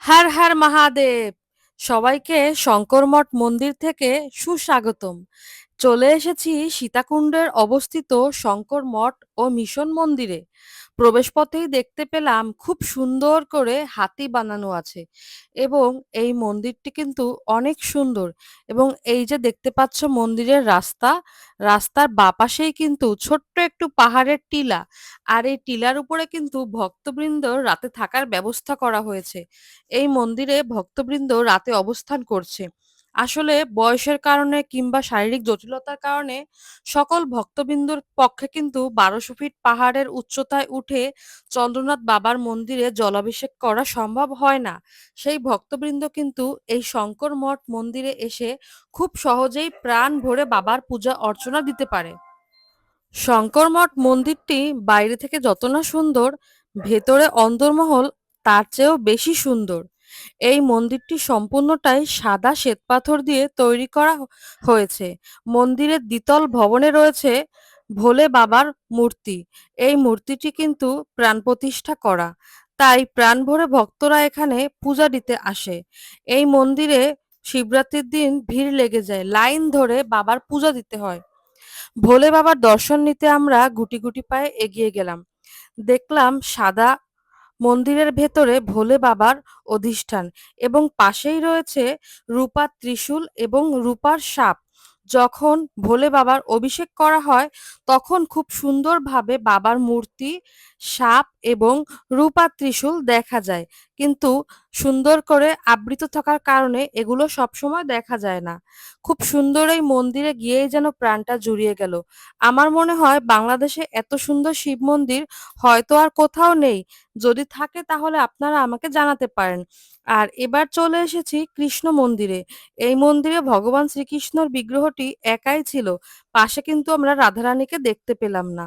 হর হর মহাদেব! সবাইকে শঙ্কর মঠ মন্দির থেকে সুস্বাগতম। চলে এসেছি সীতাকুণ্ডের অবস্থিত শঙ্কর মঠ ও মিশন মন্দিরে। প্রবেশপথেই দেখতে পেলাম খুব সুন্দর করে হাতি বানানো আছে এবং এই মন্দিরটি কিন্তু অনেক সুন্দর। এবং এই যে দেখতে পাচ্ছ মন্দিরের রাস্তা, রাস্তার বাপাশেই কিন্তু ছোট্ট একটু পাহাড়ের টিলা, আর এই টিলার উপরে কিন্তু ভক্তবৃন্দ রাতে থাকার ব্যবস্থা করা হয়েছে। এই মন্দিরে ভক্তবৃন্দ রাতে অবস্থান করছে। আসলে বয়সের কারণে কিংবা শারীরিক জটিলতার কারণে সকল ভক্তবৃন্দর পক্ষে কিন্তু ১২০০ ফিট পাহাড়ের উচ্চতায় উঠে চন্দ্রনাথ বাবার মন্দিরে জলাভিষেক করা সম্ভব হয় না। সেই ভক্তবৃন্দ কিন্তু এই শঙ্কর মঠ মন্দিরে এসে খুব সহজেই প্রাণ ভরে বাবার পূজা অর্চনা দিতে পারে। শঙ্কর মঠ মন্দিরটি বাইরে থেকে যত না সুন্দর, ভেতরে অন্দরমহল তার চেয়েও বেশি সুন্দর। এই মন্দিরটি সম্পূর্ণটাই সাদা শ্বেতপাথর দিয়ে তৈরি করা হয়েছে। মন্দিরের দ্বিতল ভবনে রয়েছে ভোলে বাবার মূর্তি। এই মূর্তিটি কিন্তু প্রাণ প্রতিষ্ঠা করা, তাই প্রাণ ভরে ভক্তরা এখানে পূজা দিতে আসে। এই মন্দিরে শিবরাত্রির দিন ভিড় লেগে যায়, লাইন ধরে বাবার পূজা দিতে হয়। ভোলে বাবার দর্শন নিতে আমরা গুটি গুটি পায়ে এগিয়ে গেলাম। দেখলাম সাদা মন্দিরের ভেতরে ভোলে বাবার অধিষ্ঠান এবং পাশেই রয়েছে রূপার ত্রিশূল এবং রূপার সাপ। যখন ভোলে বাবার অভিষেক করা হয় তখন খুব সুন্দরভাবে বাবার মূর্তি, সাপ এবং রূপার ত্রিশূল দেখা যায়, কিন্তু সুন্দর করে আবৃত থাকার কারণে এগুলো সবসময় দেখা যায় না। খুব সুন্দর এই মন্দিরে গিয়েই যেন প্রাণটা জুড়িয়ে গেল। আমার মনে হয় বাংলাদেশে এত সুন্দর শিব মন্দির হয়তো আর কোথাও নেই। যদি থাকে তাহলে আপনারা আমাকে জানাতে পারেন। আর এবার চলে এসেছি কৃষ্ণ মন্দিরে। এই মন্দিরে ভগবান শ্রীকৃষ্ণর বিগ্রহটি একাই ছিল। পাশে কিন্তু আমরা রাধারানীকে দেখতে পেলাম না।